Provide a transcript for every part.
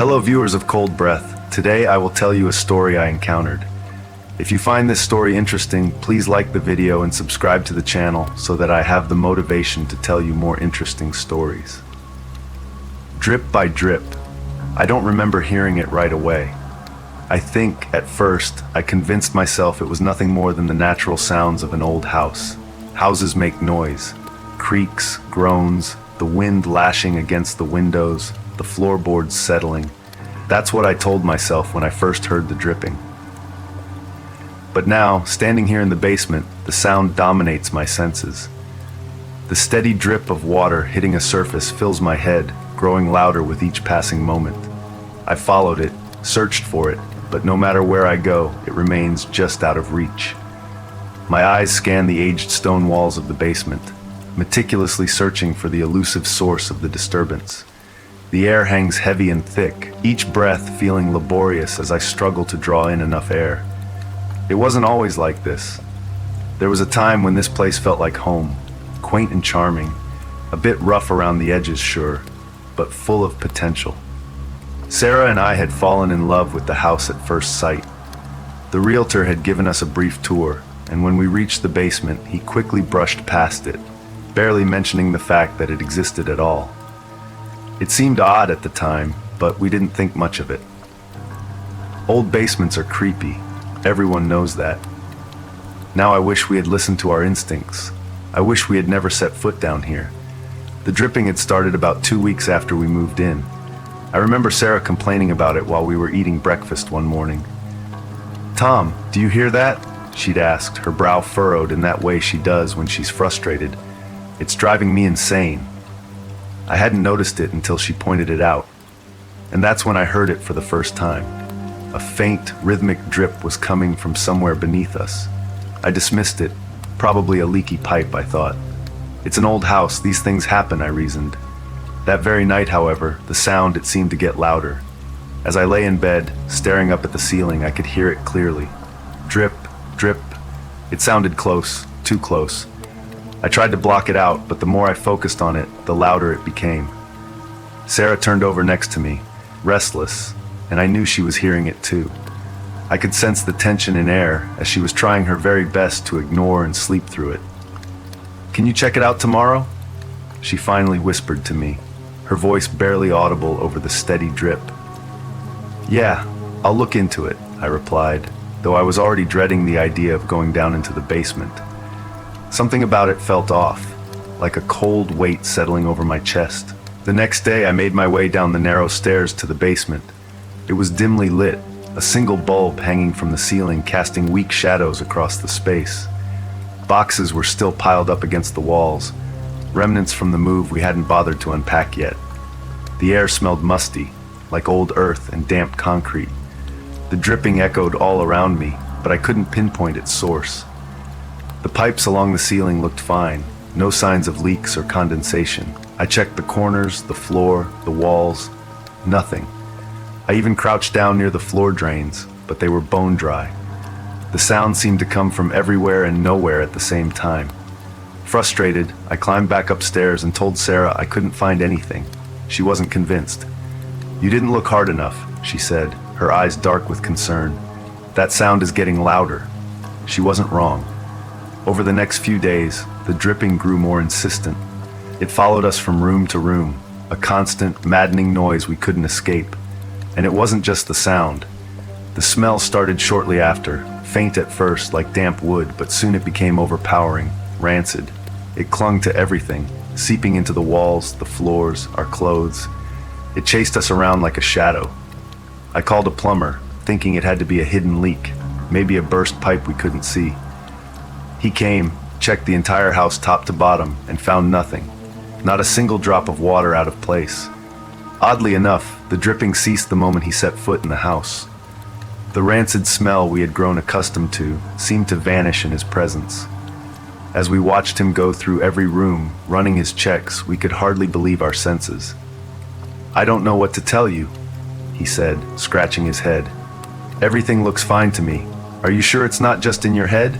Hello viewers of Cold Breath. Today I will tell you a story I encountered. If you find this story interesting, please like the video and subscribe to the channel so that I have the motivation to tell you more interesting stories. Drip by drip. I don't remember hearing it right away. I think, at first, I convinced myself it was nothing more than the natural sounds of an old house. Houses make noise. Creaks, groans, the wind lashing against the windows, the floorboards settling. That's what I told myself when I first heard the dripping. But now, standing here in the basement, the sound dominates my senses. The steady drip of water hitting a surface fills my head, growing louder with each passing moment. I followed it, searched for it, but no matter where I go, it remains just out of reach. My eyes scan the aged stone walls of the basement, meticulously searching for the elusive source of the disturbance. The air hangs heavy and thick, each breath feeling laborious as I struggle to draw in enough air. It wasn't always like this. There was a time when this place felt like home, quaint and charming, a bit rough around the edges, sure, but full of potential. Sarah and I had fallen in love with the house at first sight. The realtor had given us a brief tour, and when we reached the basement, he quickly brushed past it, barely mentioning the fact that it existed at all. It seemed odd at the time, but we didn't think much of it. Old basements are creepy. Everyone knows that. Now I wish we had listened to our instincts. I wish we had never set foot down here. The dripping had started about 2 weeks after we moved in. I remember Sarah complaining about it while we were eating breakfast one morning. "Tom, do you hear that?" she'd asked, her brow furrowed in that way she does when she's frustrated. "It's driving me insane." I hadn't noticed it until she pointed it out. And that's when I heard it for the first time. A faint, rhythmic drip was coming from somewhere beneath us. I dismissed it. Probably a leaky pipe, I thought. It's an old house, these things happen, I reasoned. That very night, however, the sound it seemed to get louder. As I lay in bed, staring up at the ceiling, I could hear it clearly. Drip, drip. It sounded close, too close. I tried to block it out, but the more I focused on it, the louder it became. Sarah turned over next to me, restless, and I knew she was hearing it too. I could sense the tension in air as she was trying her very best to ignore and sleep through it. "Can you check it out tomorrow?" she finally whispered to me, her voice barely audible over the steady drip. "Yeah, I'll look into it," I replied, though I was already dreading the idea of going down into the basement. Something about it felt off, like a cold weight settling over my chest. The next day I made my way down the narrow stairs to the basement. It was dimly lit, a single bulb hanging from the ceiling casting weak shadows across the space. Boxes were still piled up against the walls, remnants from the move we hadn't bothered to unpack yet. The air smelled musty, like old earth and damp concrete. The dripping echoed all around me, but I couldn't pinpoint its source. The pipes along the ceiling looked fine, no signs of leaks or condensation. I checked the corners, the floor, the walls, nothing. I even crouched down near the floor drains, but they were bone dry. The sound seemed to come from everywhere and nowhere at the same time. Frustrated, I climbed back upstairs and told Sarah I couldn't find anything. She wasn't convinced. "You didn't look hard enough," she said, her eyes dark with concern. "That sound is getting louder." She wasn't wrong. Over the next few days, the dripping grew more insistent. It followed us from room to room, a constant, maddening noise we couldn't escape. And it wasn't just the sound. The smell started shortly after, faint at first like damp wood, but soon it became overpowering, rancid. It clung to everything, seeping into the walls, the floors, our clothes. It chased us around like a shadow. I called a plumber, thinking it had to be a hidden leak, maybe a burst pipe we couldn't see. He came, checked the entire house top to bottom, and found nothing. Not a single drop of water out of place. Oddly enough, the dripping ceased the moment he set foot in the house. The rancid smell we had grown accustomed to seemed to vanish in his presence. As we watched him go through every room, running his checks, we could hardly believe our senses. "I don't know what to tell you," he said, scratching his head. "Everything looks fine to me. Are you sure it's not just in your head?"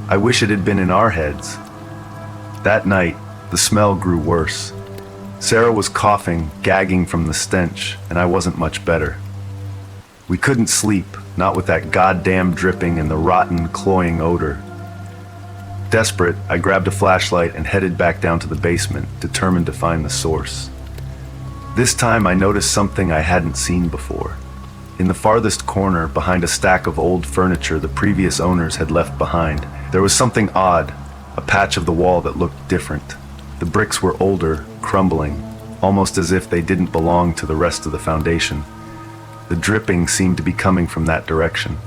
I wish it had been in our heads. That night, the smell grew worse. Sarah was coughing, gagging from the stench, and I wasn't much better. We couldn't sleep, not with that goddamn dripping and the rotten, cloying odor. Desperate, I grabbed a flashlight and headed back down to the basement, determined to find the source. This time I noticed something I hadn't seen before. In the farthest corner, behind a stack of old furniture the previous owners had left behind, there was something odd, a patch of the wall that looked different. The bricks were older, crumbling, almost as if they didn't belong to the rest of the foundation. The dripping seemed to be coming from that direction.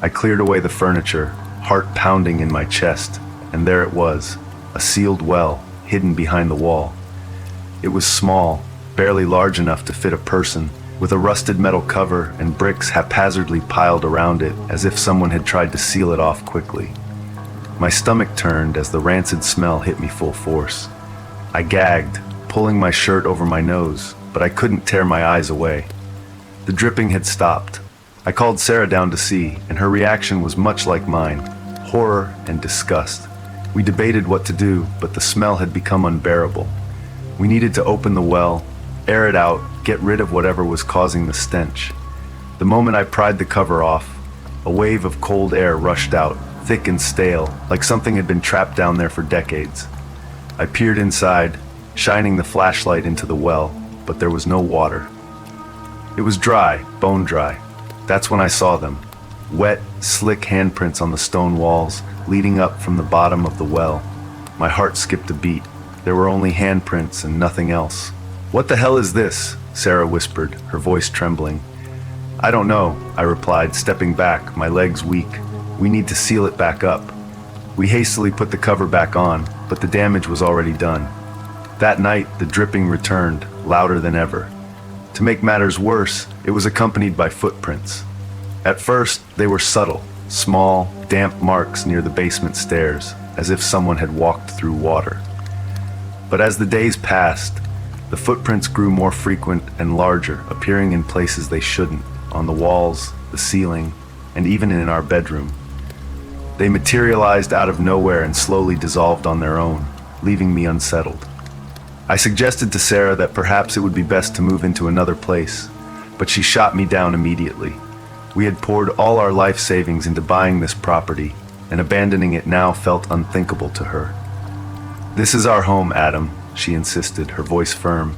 I cleared away the furniture, heart pounding in my chest, and there it was, a sealed well, hidden behind the wall. It was small, barely large enough to fit a person, with a rusted metal cover and bricks haphazardly piled around it as if someone had tried to seal it off quickly. My stomach turned as the rancid smell hit me full force. I gagged, pulling my shirt over my nose, but I couldn't tear my eyes away. The dripping had stopped. I called Sarah down to see, and her reaction was much like mine, horror and disgust. We debated what to do, but the smell had become unbearable. We needed to open the well, air it out, get rid of whatever was causing the stench. The moment I pried the cover off, a wave of cold air rushed out, thick and stale, like something had been trapped down there for decades. I peered inside, shining the flashlight into the well, but there was no water. It was dry, bone dry. That's when I saw them. Wet, slick handprints on the stone walls, leading up from the bottom of the well. My heart skipped a beat. There were only handprints and nothing else. "What the hell is this?" Sarah whispered, her voice trembling. "I don't know," I replied, stepping back, my legs weak. "We need to seal it back up." We hastily put the cover back on, but the damage was already done. That night, the dripping returned, louder than ever. To make matters worse, it was accompanied by footprints. At first, they were subtle, small, damp marks near the basement stairs, as if someone had walked through water. But as the days passed, the footprints grew more frequent and larger, appearing in places they shouldn't, on the walls, the ceiling, and even in our bedroom. They materialized out of nowhere and slowly dissolved on their own, leaving me unsettled. I suggested to Sarah that perhaps it would be best to move into another place, but she shot me down immediately. We had poured all our life savings into buying this property, and abandoning it now felt unthinkable to her. "This is our home, Adam," she insisted, her voice firm.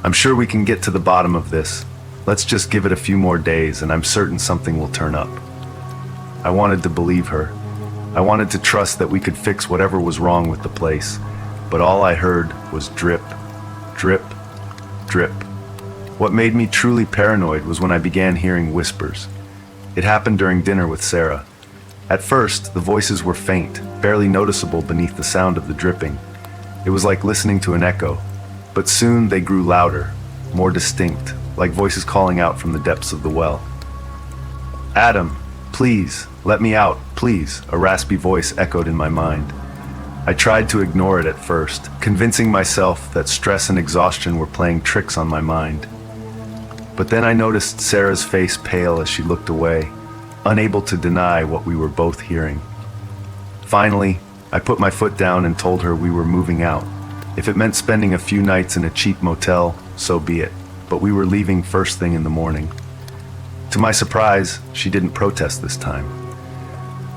"I'm sure we can get to the bottom of this. Let's just give it a few more days, and I'm certain something will turn up." I wanted to believe her. I wanted to trust that we could fix whatever was wrong with the place, but all I heard was drip, drip, drip. What made me truly paranoid was when I began hearing whispers. It happened during dinner with Sarah. At first, the voices were faint, barely noticeable beneath the sound of the dripping. It was like listening to an echo, but soon they grew louder, more distinct, like voices calling out from the depths of the well. "Adam, please, let me out, please," a raspy voice echoed in my mind. I tried to ignore it at first, convincing myself that stress and exhaustion were playing tricks on my mind. But then I noticed Sarah's face pale as she looked away, unable to deny what we were both hearing. Finally, I put my foot down and told her we were moving out. If it meant spending a few nights in a cheap motel, so be it, but we were leaving first thing in the morning. To my surprise, she didn't protest this time.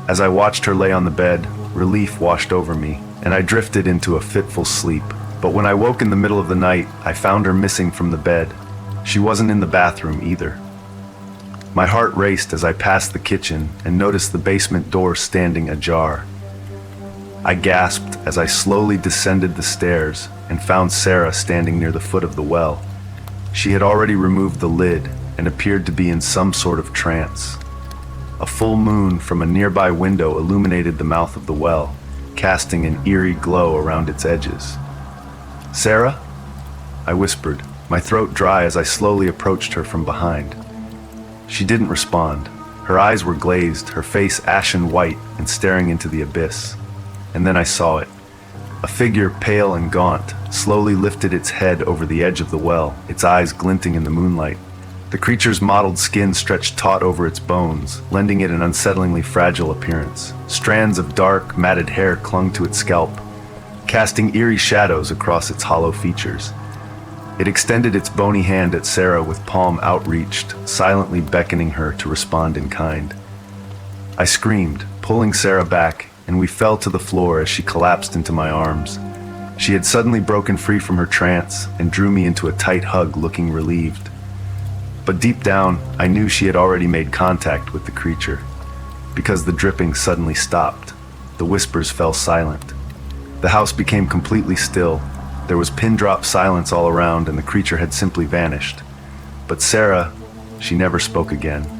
As I watched her lay on the bed, relief washed over me, and I drifted into a fitful sleep. But when I woke in the middle of the night, I found her missing from the bed. She wasn't in the bathroom either. My heart raced as I passed the kitchen and noticed the basement door standing ajar. I gasped as I slowly descended the stairs and found Sarah standing near the foot of the well. She had already removed the lid and appeared to be in some sort of trance. A full moon from a nearby window illuminated the mouth of the well, casting an eerie glow around its edges. "Sarah?" I whispered, my throat dry as I slowly approached her from behind. She didn't respond. Her eyes were glazed, her face ashen white and staring into the abyss. And then I saw it. A figure, pale and gaunt, slowly lifted its head over the edge of the well, its eyes glinting in the moonlight. The creature's mottled skin stretched taut over its bones, lending it an unsettlingly fragile appearance. Strands of dark, matted hair clung to its scalp. casting eerie shadows across its hollow features. It extended its bony hand at Sarah with palm outreached, silently beckoning her to respond in kind. I screamed, pulling Sarah back, and we fell to the floor as she collapsed into my arms. She had suddenly broken free from her trance and drew me into a tight hug, looking relieved. But deep down, I knew she had already made contact with the creature. Because the dripping suddenly stopped, the whispers fell silent. The house became completely still. There was pin-drop silence all around, and the creature had simply vanished. But Sarah, she never spoke again.